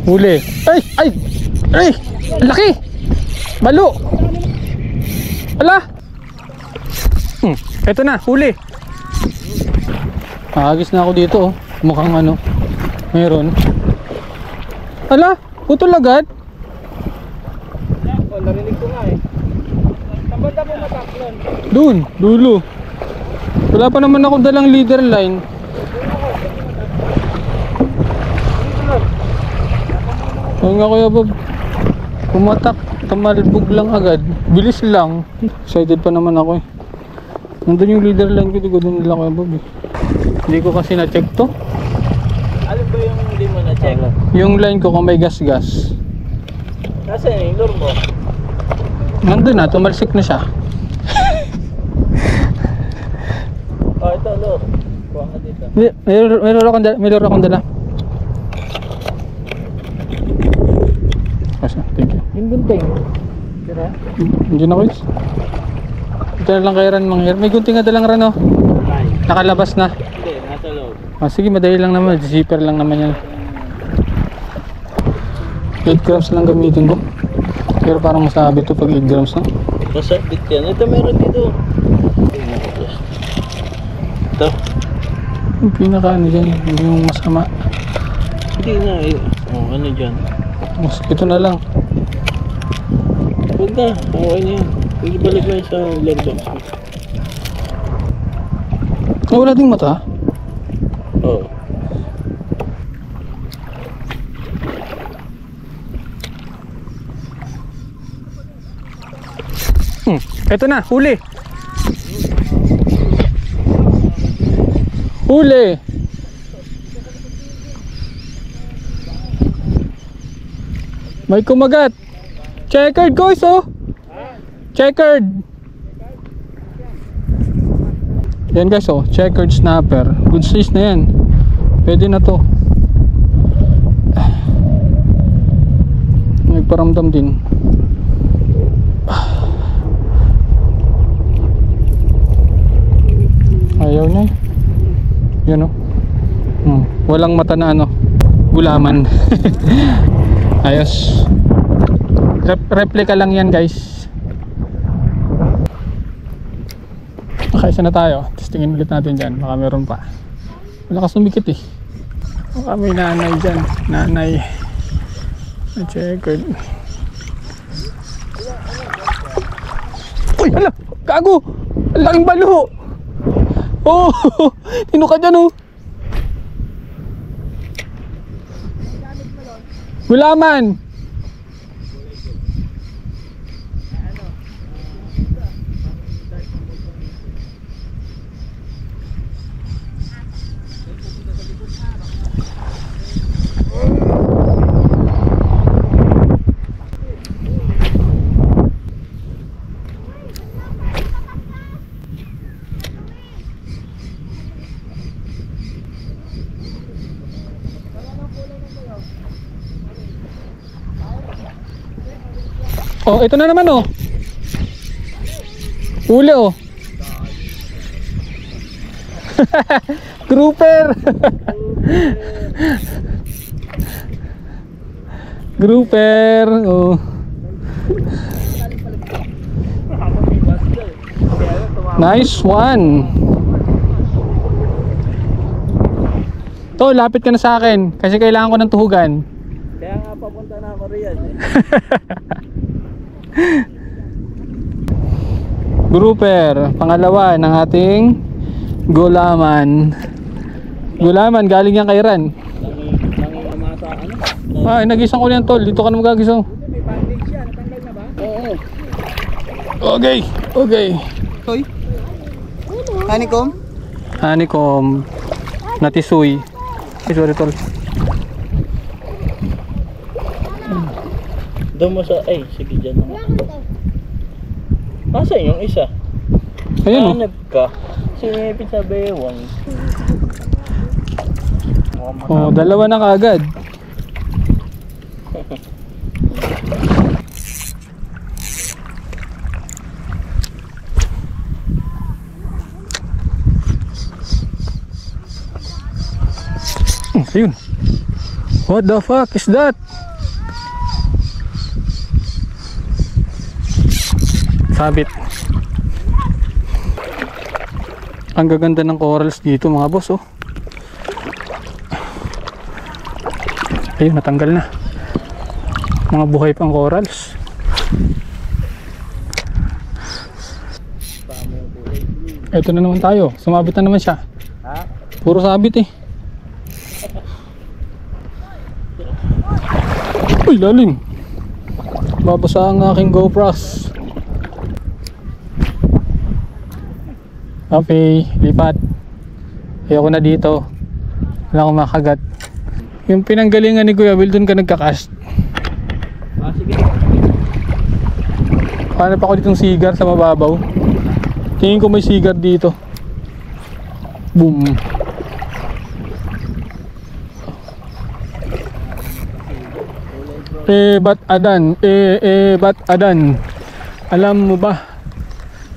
Huli. Ay! Ay! Ay! Ang laki! Balo! Ala! Ito na, huli. Agis na ako dito, oh. Mukhang ano, meron. Ala! Putol agad? Oh, narinig ko nga eh. Tambanda mo mataklon. Doon, dulo. Wala pa naman akong dalang leader line. Oo nga Kuya Bob. Pumatak, tamalbog lang agad. Bilis lang. Excited pa naman ako eh. Nandun yung leader line ko, di ko doon nila Kuya Bob eh. Hindi ko kasi na-check to. Ano ba yung hindi mo na-check? Yung line ko kung may gas-gas. Nasaan yung lure mo? Nandun na, tumalsik na siya. Oh, ito lure. Kuha ka dito. May lure akong dala. Asa, thank you. Yung gunting. Tira? Diyan ako is. Ito na lang kay Ran mangyari. May gunting nga dalang Ran, oh. Nakalabas na. Hindi, nasa loob. Ah, sige, madali lang naman. Zipper lang naman yan. 8 grams lang gamitin ko. Pero parang masabi to pag 8 grams na. Masabit yan. Ito meron dito. Ito. Yung pinaka ano dyan, yung masama. Hindi na eh. Oh, ano dyan? Mas, ito na lang. Huwag na. Okay na yan. Hindi balik na yun sa lure box mo. Oh, wala ding mata. Oo. Ito na, huli. Huli. May kumagat. Checkered guys, oh. Checkered. Yan guys, oh. Checkered snapper. Good size na yan. Pwede na to. Nagparamdam din. Ayaw niya. Yun, oh. Walang mata na ano, gulaman. Ayos. Replica lang yan guys. Nakaisa na tayo. Testingin ulit natin dyan. Baka meron pa. Wala ka sumikit eh. Baka may nanay dyan. Nanay. Na-checkered. Uy! Hala! Gago! Ang laking balo! Oh! Tino ka dyan, oh! Gulaman! Oh, ito na naman, oh. Uli, oh. Grouper. Grouper, oh. Nice one. To, lapit ka na sa akin kasi kailangan ko ng tuhugan. Kaya nga papunta na ako riyan eh. Grouper, pangalawa ng ating gulaman. Gulaman, galing yan kay Ran. Nangingimata ano? Ay, nagisang ko yan tol. Dito ka na magagisang. May bandage siya, natanggal na ba? Oo. Okay, okay. Toy? Honeycomb? Honeycomb. Natisuy. Ay, sorry tol. Doon mo sa... Ay, sige dyan na. Nasaan yung isa? Ayun, oh. Hanap ka. Sinipin sa bewang. Oh, dalawa na kaagad. Ayun. What the fuck is that? Sabit. Ang gaganda ng corals dito mga boss, oh. Ayun, natanggal na. Mga buhay pang corals. Ito na naman tayo. Sumabit na naman siya. Ha? Puro sabit eh. Uy, lalim. Babasa ang aking GoPros. Okay, lipat. Ayoko na dito. Wala akong makagat. Yung pinanggalingan ni Kuya Will, dun ka nagkakast. Ah, sige. Paano pa ako ditong sigar sa mababaw? Tingin ko may sigar dito. Boom. Bat adan. Bat adan. Alam mo ba?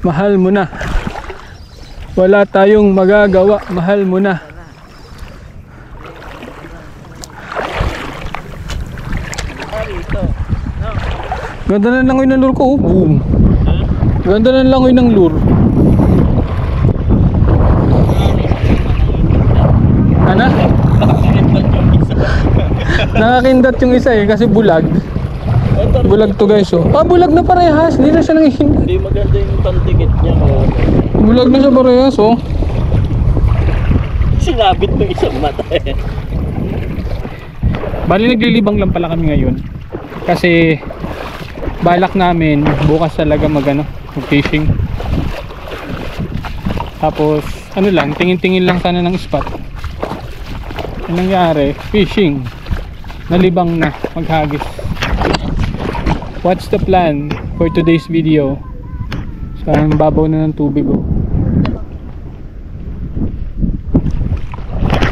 Mahal mo na. Wala tayong magagawa. Mahal mo na. Ganda na langoy ng lure ko. Oh. Boom. Ganda na langoy ng lure. Ano? Nakakindat yung isa eh kasi bulag. Bulag to guys, oh. Ah, bulag na parehas. Hindi na siya nangihinda. Hindi maganda yung pandikit niya. Oh. Bulag na siya parehas, oh. Sinabit mo isang mata eh. Bali naglilibang lang pala kami ngayon. Kasi balak namin bukas talaga mag-fishing. Tapos ano lang, tingin-tingin lang sana ng spot. Ang nangyari, fishing. Nalibang na, maghagis. What's the plan for today's video? So, ang babaw na ng tubig, oh.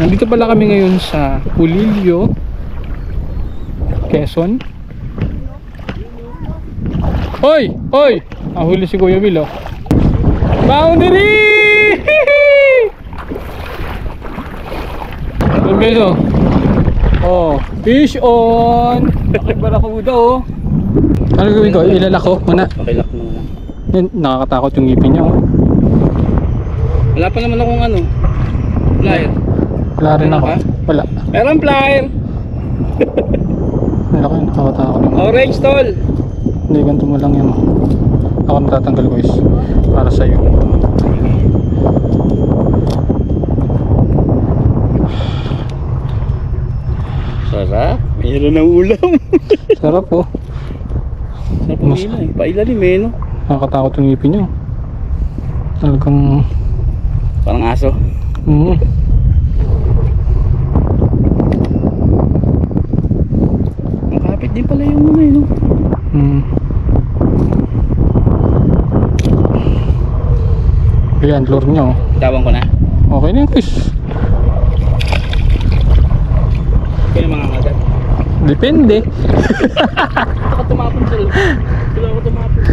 Nandito pala kami ngayon sa Pulilio, Quezon. Hoy! Hoy! Huli si Kuya Will, oh. Boundary! Doon guys, oh. Oh, fish on! Barakuda, oh. Ano gawin ko? Ilalak ko muna. Pakilak mo na. Yan, nakakatakot yung ngipin niya, oh. Wala pa naman akong ano. Flyer. Wala rin ako. Wala. Meron flyer. Wala ko, nakakatakot yung Orange tol. Hindi, ganito mo lang yan. Ako natatanggal guys. Para sa'yo. Sarap. Mayroon ng ulam. Sarap, oh. Sarap ang ila eh. Pailalim eh, no? Nakakatakot yung ngipin niyo. Talagang Parang aso. Makapit din pala yung ano eh, no? Ayan, lure nyo. Tawang ko na. Okay na yun guys. Kaya mga kagat. Depende. Saka tumapon sila. Sila ako tumapon.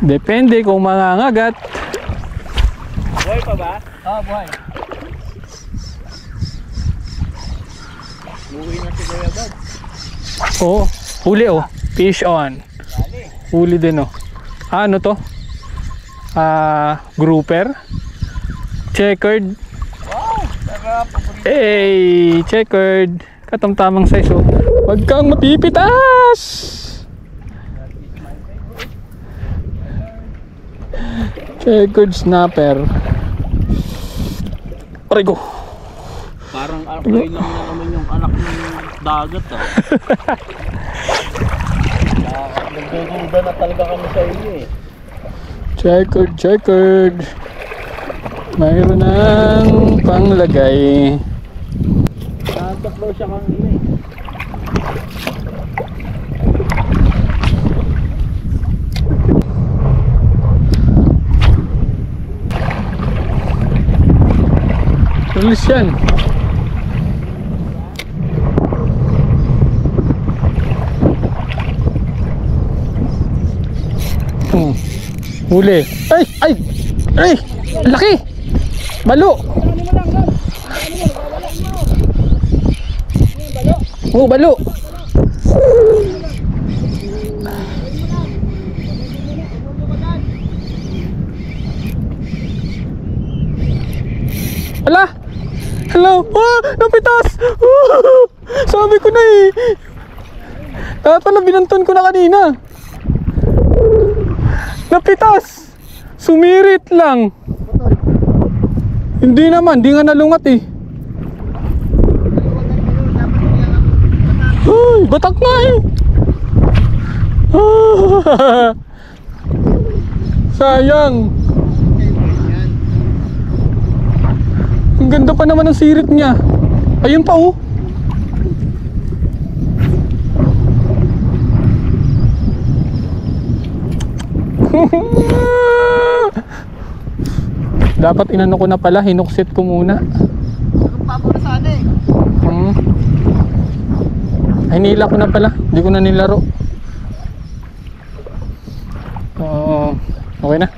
Depende kung mangangagat. Buhay pa ba? Oo, buhay. Buhay na si Kuya Bad. Oo, huli, oh. Fish on. Huli din, oh. Ano to? Grouper. Checkered. Wow! Sarap! Hey, checkered. Katamtamang size, oh. Huwag kang mapipitas! Checkered snapper. Aray ko. Parang apply lang na naman yung anak ng dagat ah. Nagdududa na talaga kami sa iyo eh. Checkered, checkered. Mayroon ng panglagay. Nagtaklaw siya kanina eh. Release yan. Huli. Ay! Ay! Ay! Laki! Balo! Oo, balo! Ala! Hello! Ah! Napitas! Ah! Sabi ko na eh! Kaya pala binanton ko na kanina. Napitas! Sumirit lang. Hindi naman, di nga nalungat eh. Ay, batak nga eh. Ah! Sayang. Ang ganda pa naman ng sirit niya. Ayun pa oh. Dapat inano ko na pala, hinuksit ko muna. Nagpapo na sana eh. Ay, nila ko na pala, hindi ko na nilaro. Okay na.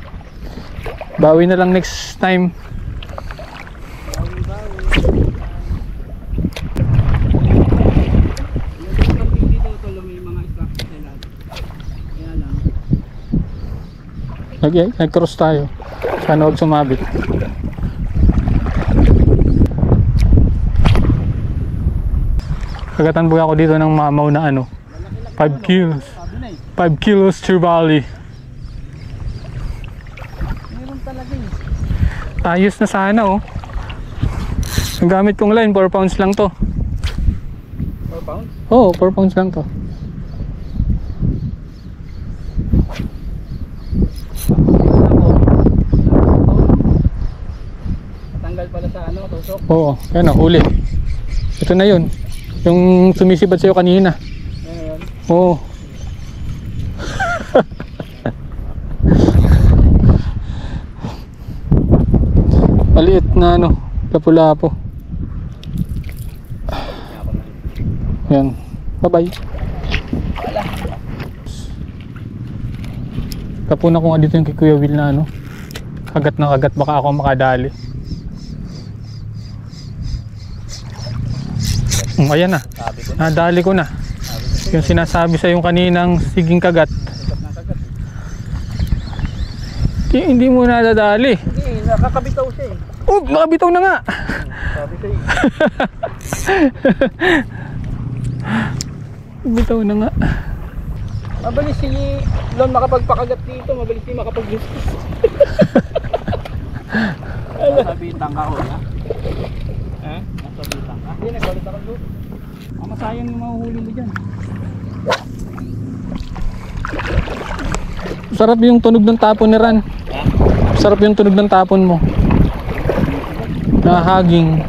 Bawi na lang next time. Okay, nag-cross tayo. Sana huwag sumabit. Kagatan po ako dito ng mamaw na ano 5 kilos 5 kilos trevally. Meron talaga eh. Ayos na sana oh. Ang gamit kong line 4 pounds lang to. 4 pounds? Oo, 4 pounds lang to. Tanggal pala sa ano, tusok. Oo, ano, huli. Ito na yun. Yung sumisibat sa'yo kanina. Ayan. Oo. Maliit na ano, lapu-lapo. Yan. Bye-bye. Tapunan ko nga dito yung kay Kuya Will na ano. Kagat na kagat, baka ako makadali. Ayan na. Nadali ko na. Yung sinasabi sa yung kaninang siging kagat. Hindi mo nadadali. Hindi, nakakabitaw siya eh. Oh, nakabitaw na nga. Sabi sa'yo. Bitaw na nga. Mabilis si Lon makapagpakagat dito, mabilis si makapag-listis. Nasabitang ka ho, ha? Eh? Nasabitang ka? Hindi, nagbalit ako doon. Masayang yung mahuhuli mo dyan. Sarap yung tunog ng tapon ni Ran. Sarap yung tunog ng tapon mo. Nahaging.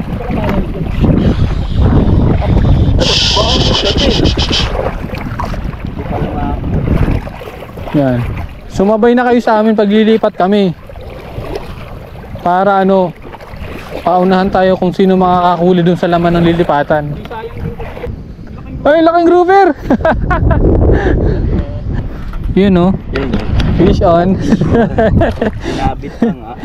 Yan. Sumabay na kayo sa amin pag lilipat kami. Para ano, paunahan tayo kung sino makakahuli dun sa laman ng lilipatan. Ay, laking grouper! Yun oh. Yun, Fish on. Nabit lang ha.